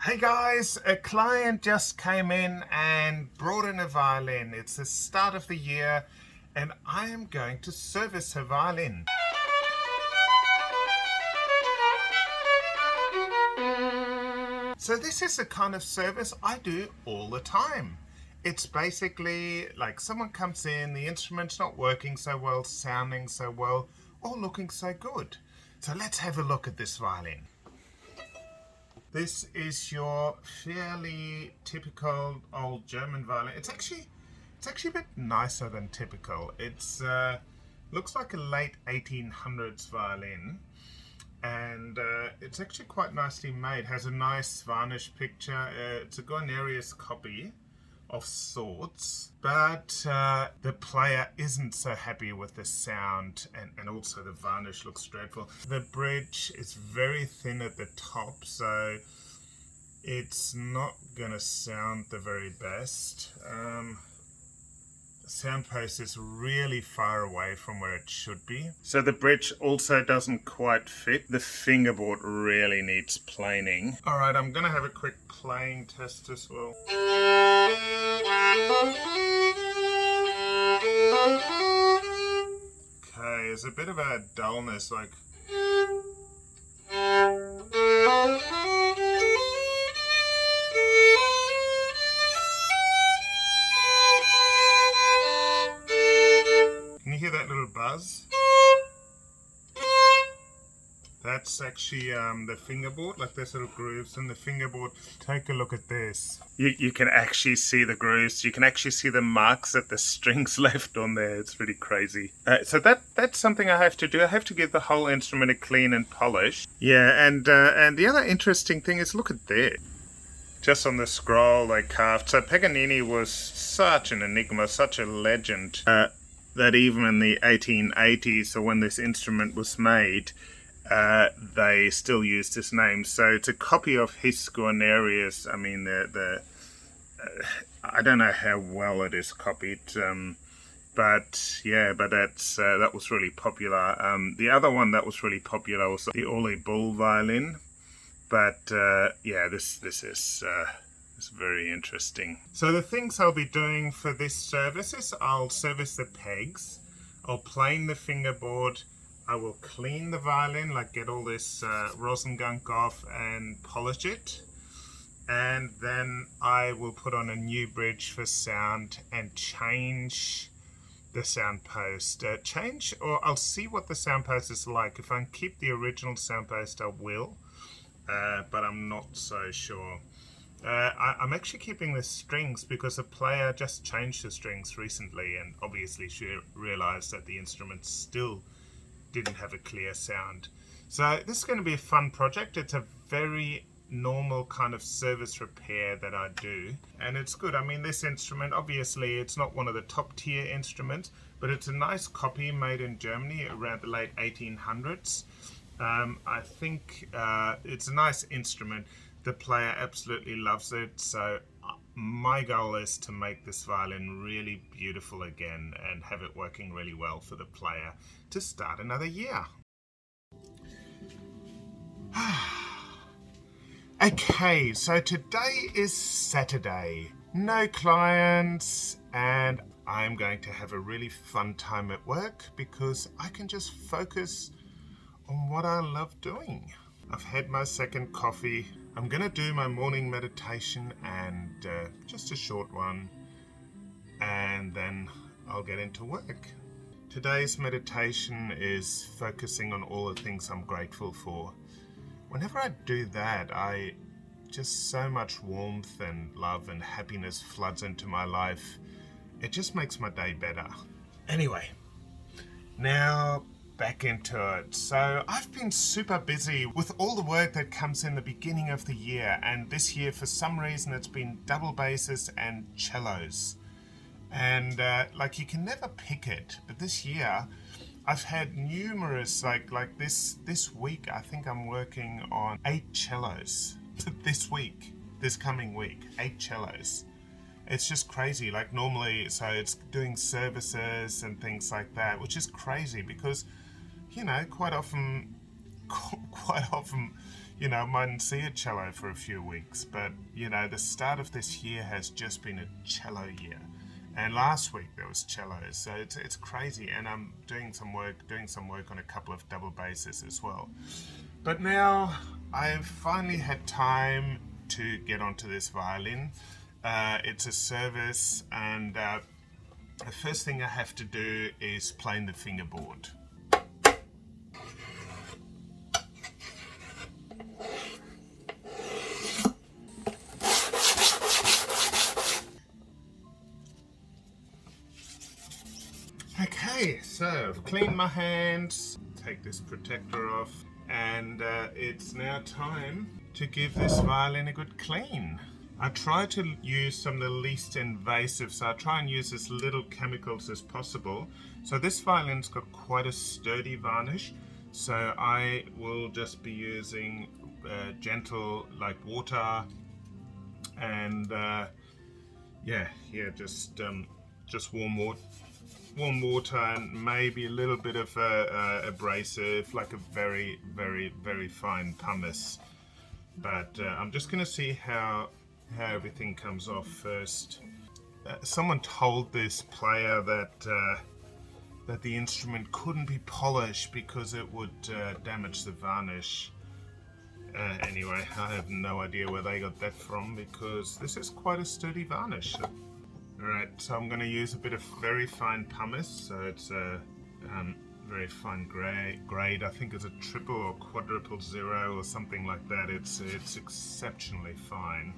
Hey guys, a client just came in and brought in a violin. It's the start of the year and I am going to service her violin. So this is the kind of service I do all the time. It's basically like someone comes in, the instrument's not working so well, sounding so well, or looking so good. So let's have a look at this violin. This is your fairly typical old German violin. It's actually a bit nicer than typical. It's looks like a late 1800s violin, and it's actually quite nicely made. Has a nice varnish picture. It's a Guarnerius Copy of sorts, but the player isn't so happy with the sound, and also the varnish looks dreadful. The bridge is very thin at the top, so it's not gonna sound the very best. The soundpost is really far away from where it should be. So the bridge also doesn't quite fit. The fingerboard really needs planing. Alright, I'm gonna have a quick playing test as well. Okay, there's a bit of a dullness, like... Can you hear that little buzz? That's actually the fingerboard, like there's little grooves in the fingerboard. Take a look at this. You can actually see the grooves. You can actually see the marks that the strings left on there. It's really crazy. So that's something I have to do. I have to give the whole instrument a clean and polish. Yeah, and the other interesting thing is, look at this. Just on the scroll they carved. So Paganini was such an enigma, such a legend, that even in the 1880s, or when this instrument was made, they still used his name. So it's a copy of his Guarnerius. I mean, I don't know how well it is copied, but yeah, but that was really popular. The other one that was really popular was the Olaf Bull violin, but yeah, this is very interesting. So the things I'll be doing for this service is I'll service the pegs, I'll plane the fingerboard, I will clean the violin, like get all this rosin gunk off and polish it, and then I will put on a new bridge for sound and change the sound post. Or I'll see what the sound post is like. If I can keep the original sound post, I will, but I'm not so sure. I'm actually keeping the strings because a player just changed the strings recently, and obviously she realized that the instrument still didn't have a clear sound. So this is going to be a fun project. It's a very normal kind of service repair that I do, and it's good. I mean, this instrument, obviously it's not one of the top tier instruments, but it's a nice copy made in Germany around the late 1800s. I think it's a nice instrument. The player absolutely loves it, so my goal is to make this violin really beautiful again and have it working really well for the player to start another year. Okay, so today is Saturday, no clients, and I'm going to have a really fun time at work because I can just focus on what I love doing. I've had my second coffee. I'm going to do my morning meditation, and just a short one, and then I'll get into work. Today's meditation is focusing on all the things I'm grateful for. Whenever I do that, just so much warmth and love and happiness floods into my life. It just makes my day better. Anyway, now back into it. So I've been super busy with all the work that comes in the beginning of the year, and this year for some reason it's been double basses and cellos, and like you can never pick it, but this year I've had numerous, like this week I think I'm working on 8 cellos. this coming week, 8 cellos. It's just crazy. Like normally, so it's doing services and things like that, which is crazy because, you know, quite often, you know, mightn't see a cello for a few weeks, but you know, the start of this year has just been a cello year, and last week there was cellos, so it's crazy. And I'm doing some work on a couple of double basses as well. But now I've finally had time to get onto this violin. It's a service, and the first thing I have to do is plane the fingerboard. Okay, so I've cleaned my hands, take this protector off, and it's now time to give this violin a good clean. I try to use some of the least invasive, so I try and use as little chemicals as possible. So this violin's got quite a sturdy varnish, so I will just be using gentle like water and just warm water and maybe a little bit of abrasive, like a very, very, very fine pumice. But I'm just going to see how everything comes off first. Someone told this player that the instrument couldn't be polished because it would damage the varnish. Anyway, I have no idea where they got that from, because this is quite a sturdy varnish. Alright, so I'm going to use a bit of very fine pumice, so it's a very fine grade. I think it's a triple or quadruple zero or something like that. It's exceptionally fine.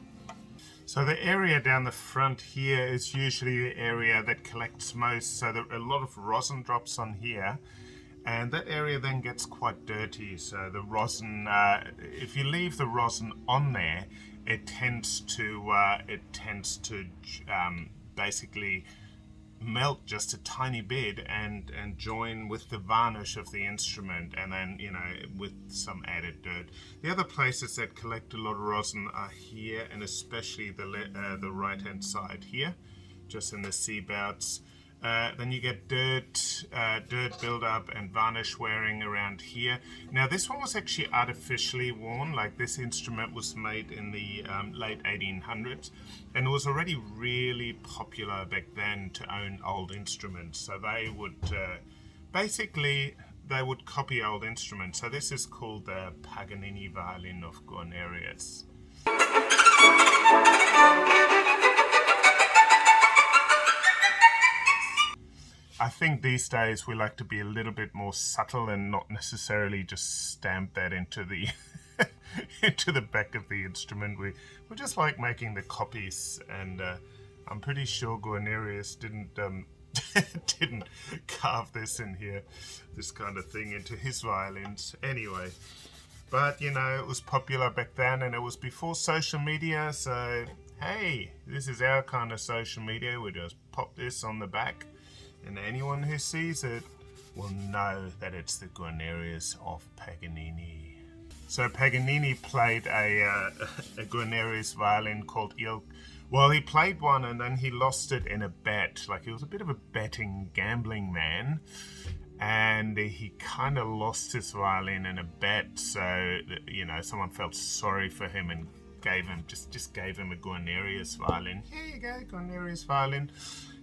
So the area down the front here is usually the area that collects most, so there are a lot of rosin drops on here, and that area then gets quite dirty. So the rosin, if you leave the rosin on there, it tends to basically melt just a tiny bit and join with the varnish of the instrument, and then, you know, with some added dirt. The other places that collect a lot of rosin are here, and especially the right hand side here, just in the C bouts. Then you get dirt buildup and varnish wearing around here. Now this one was actually artificially worn, like this instrument was made in the late 1800s, and it was already really popular back then to own old instruments. So they would they would copy old instruments. So this is called the Paganini violin of Guarnerius. I think these days we like to be a little bit more subtle and not necessarily just stamp that into the into the back of the instrument. We just like making the copies, and I'm pretty sure Guarnerius didn't carve this in here, this kind of thing, into his violins. Anyway, but you know, it was popular back then, and it was before social media, so hey, this is our kind of social media. We just pop this on the back, and anyone who sees it will know that it's the Guarnerius of Paganini. So Paganini played a Guarnerius violin called he played one and then he lost it in a bet. Like, he was a bit of a betting, gambling man, and he kind of lost his violin in a bet. So, you know, someone felt sorry for him and gave him a Guarnerius violin. Here you go, Guarnerius violin.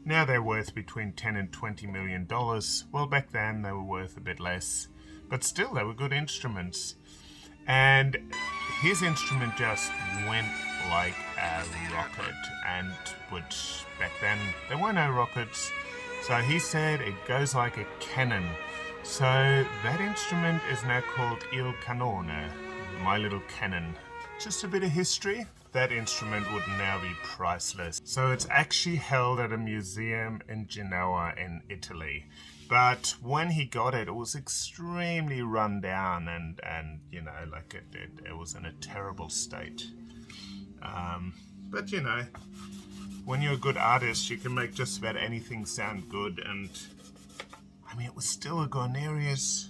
Now they're worth between $10 and $20 million. Well, back then they were worth a bit less, but still they were good instruments. And his instrument just went like a rocket, and which back then there were no rockets. So he said it goes like a cannon. So that instrument is now called Il Cannone, my little cannon. Just a bit of history. That instrument would now be priceless. So it's actually held at a museum in Genoa in Italy. But when he got it, it was extremely run down, and you know, like it was in a terrible state. But you know, when you're a good artist, you can make just about anything sound good, and I mean, it was still a Guarnerius.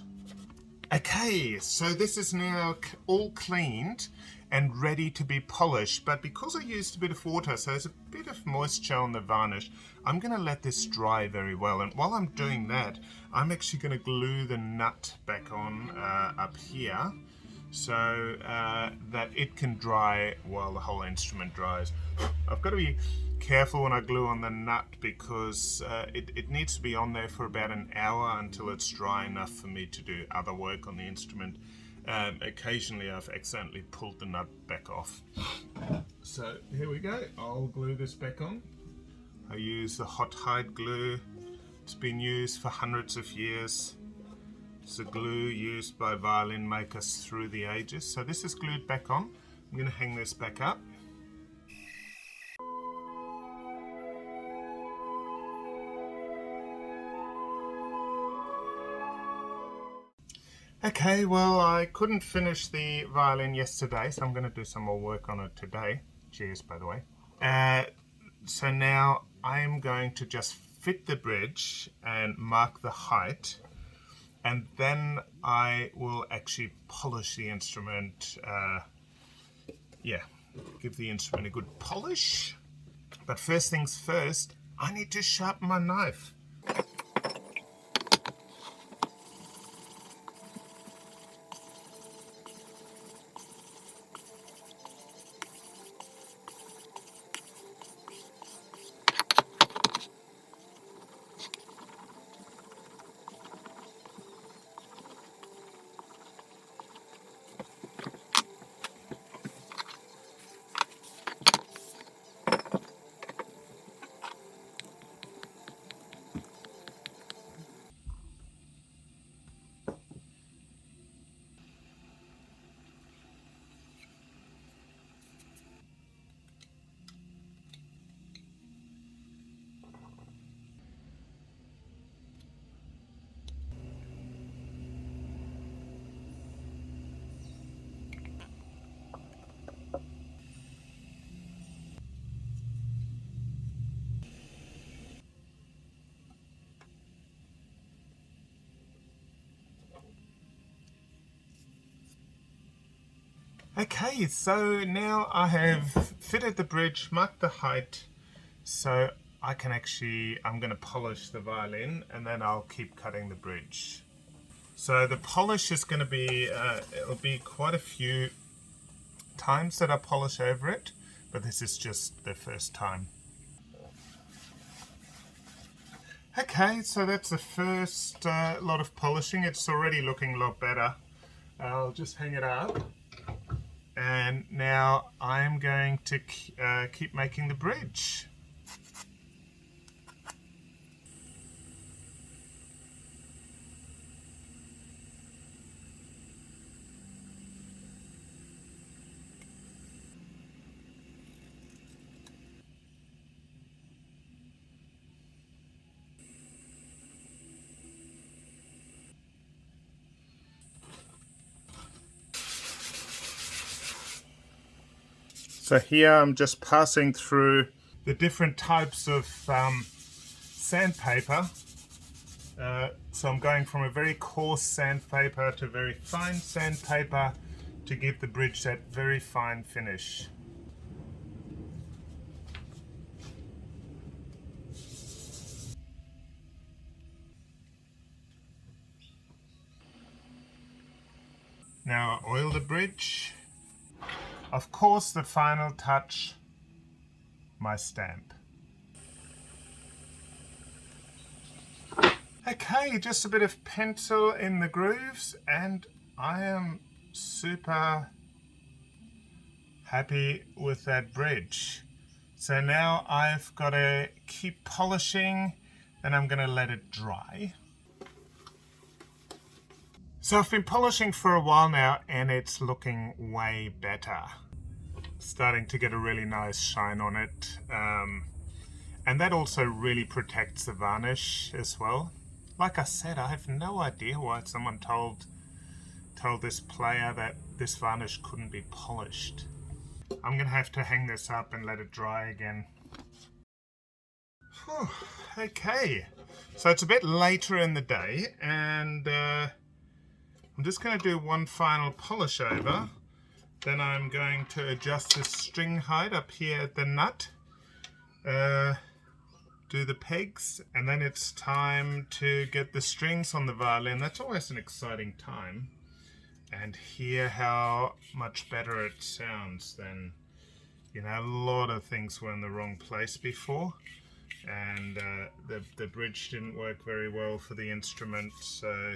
Okay, so this is now all cleaned and ready to be polished, but because I used a bit of water, so there's a bit of moisture on the varnish, I'm going to let this dry very well. And while I'm doing that, I'm actually going to glue the nut back on up here. so that it can dry while the whole instrument dries. I've got to be careful when I glue on the nut because it needs to be on there for about an hour until it's dry enough for me to do other work on the instrument. Occasionally I've accidentally pulled the nut back off. So here we go, I'll glue this back on. I use the hot hide glue. It's been used for hundreds of years. It's a glue used by violin makers through the ages. So this is glued back on. I'm going to hang this back up. Okay, well, I couldn't finish the violin yesterday, so I'm going to do some more work on it today. Cheers, by the way. So now I'm going to just fit the bridge and mark the height, and then I will actually polish the instrument. Give the instrument a good polish. But first things first, I need to sharpen my knife. Okay, so now I have fitted the bridge, marked the height, so I'm going to polish the violin and then I'll keep cutting the bridge. So the polish is going to be, it'll be quite a few times that I polish over it, but this is just the first time. Okay, so that's the first lot of polishing. It's already looking a lot better. I'll just hang it up. And now I'm going to keep making the bridge. So here I'm just passing through the different types of sandpaper. So I'm going from a very coarse sandpaper to very fine sandpaper to give the bridge that very fine finish. Now I oil the bridge. Of course, the final touch, my stamp. Okay, just a bit of pencil in the grooves and I am super happy with that bridge. So now I've got to keep polishing and I'm going to let it dry. So I've been polishing for a while now and it's looking way better. Starting to get a really nice shine on it. And that also really protects the varnish as well. Like I said, I have no idea why someone told this player that this varnish couldn't be polished. I'm going to have to hang this up and let it dry again. Whew, okay, so it's a bit later in the day and I'm just going to do one final polish over. Then I'm going to adjust the string height up here at the nut, do the pegs, and then it's time to get the strings on the violin. That's always an exciting time. and hear how much better it sounds than, you know, a lot of things were in the wrong place before, and the bridge didn't work very well for the instrument, so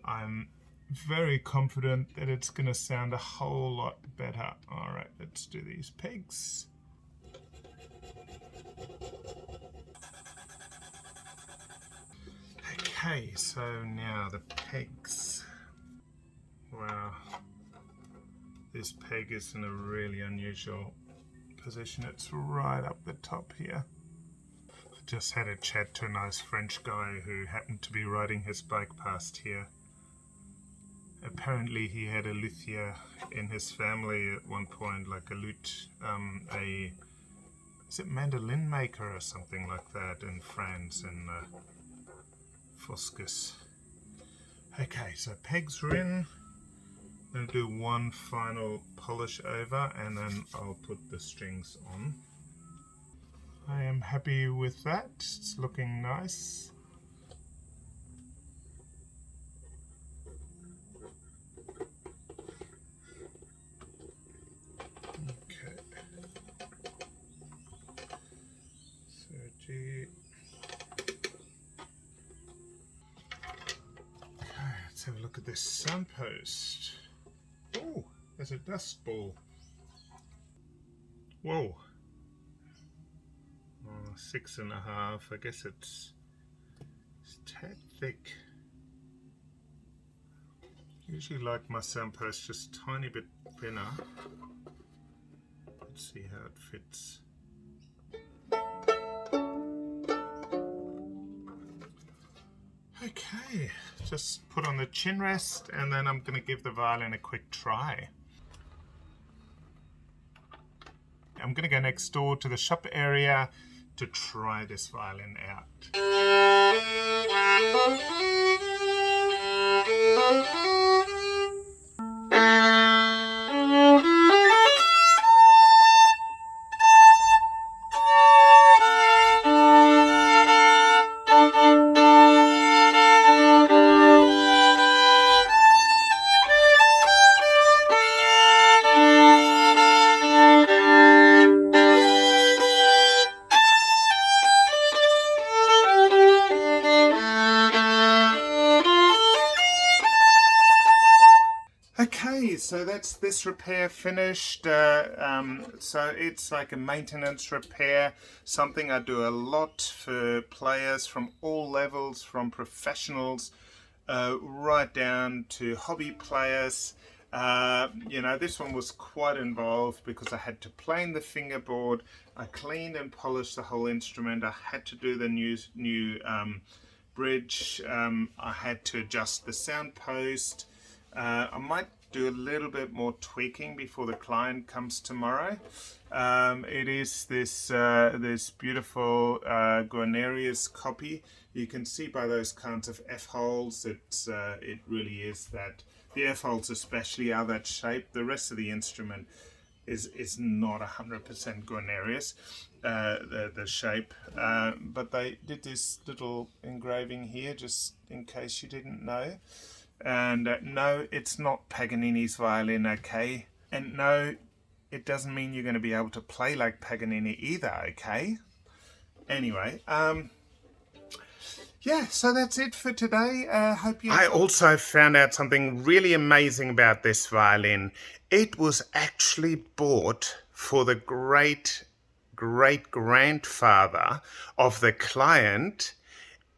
I'm very confident that it's going to sound a whole lot better. Alright, let's do these pegs. Okay, so now the pegs. Wow, this peg is in a really unusual position. It's right up the top here. I just had a chat to a nice French guy who happened to be riding his bike past here. Apparently he had a luthier in his family at one point, like a lute, is it mandolin maker or something like that in France, in Foscus. Okay, so pegs are in. I'm going to do one final polish over and then I'll put the strings on. I am happy with that, it's looking nice. Okay. So G. Okay, let's have a look at this soundpost. Oh, there's a dust ball. Whoa. Oh, 6.5. I guess it's a tad thick. Usually like my soundpost just a tiny bit thinner. Let's see how it fits. Okay, just put on the chin rest and then I'm going to give the violin a quick try. I'm going to go next door to the shop area to try this violin out. Okay, so that's this repair finished. So it's like a maintenance repair, something I do a lot for players from all levels, from professionals right down to hobby players. You know, this one was quite involved because I had to plane the fingerboard, I cleaned and polished the whole instrument, I had to do the new bridge, I had to adjust the soundpost. I might do a little bit more tweaking before the client comes tomorrow. It is this this beautiful Guarnerius Copy. You can see by those kinds of F-holes that it really is that. The F-holes especially are that shape. The rest of the instrument is not 100% Guarnerius, the shape. But they did this little engraving here just in case you didn't know. And no, it's not Paganini's violin, okay? And no, it doesn't mean you're going to be able to play like Paganini either, okay? Anyway, yeah, so that's it for today. Hope you. I also found out something really amazing about this violin. It was actually bought for the great-great-grandfather of the client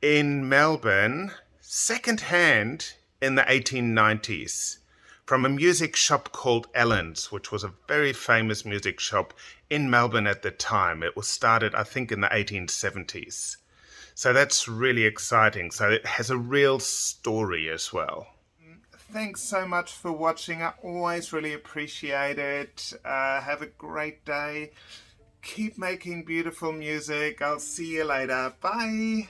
in Melbourne, second-hand, in the 1890s from a music shop called Ellen's, which was a very famous music shop in Melbourne at the time. It was started, I think, in the 1870s. So that's really exciting. So it has a real story as well. Thanks so much for watching. I always really appreciate it. Have a great day. Keep making beautiful music. I'll see you later. Bye.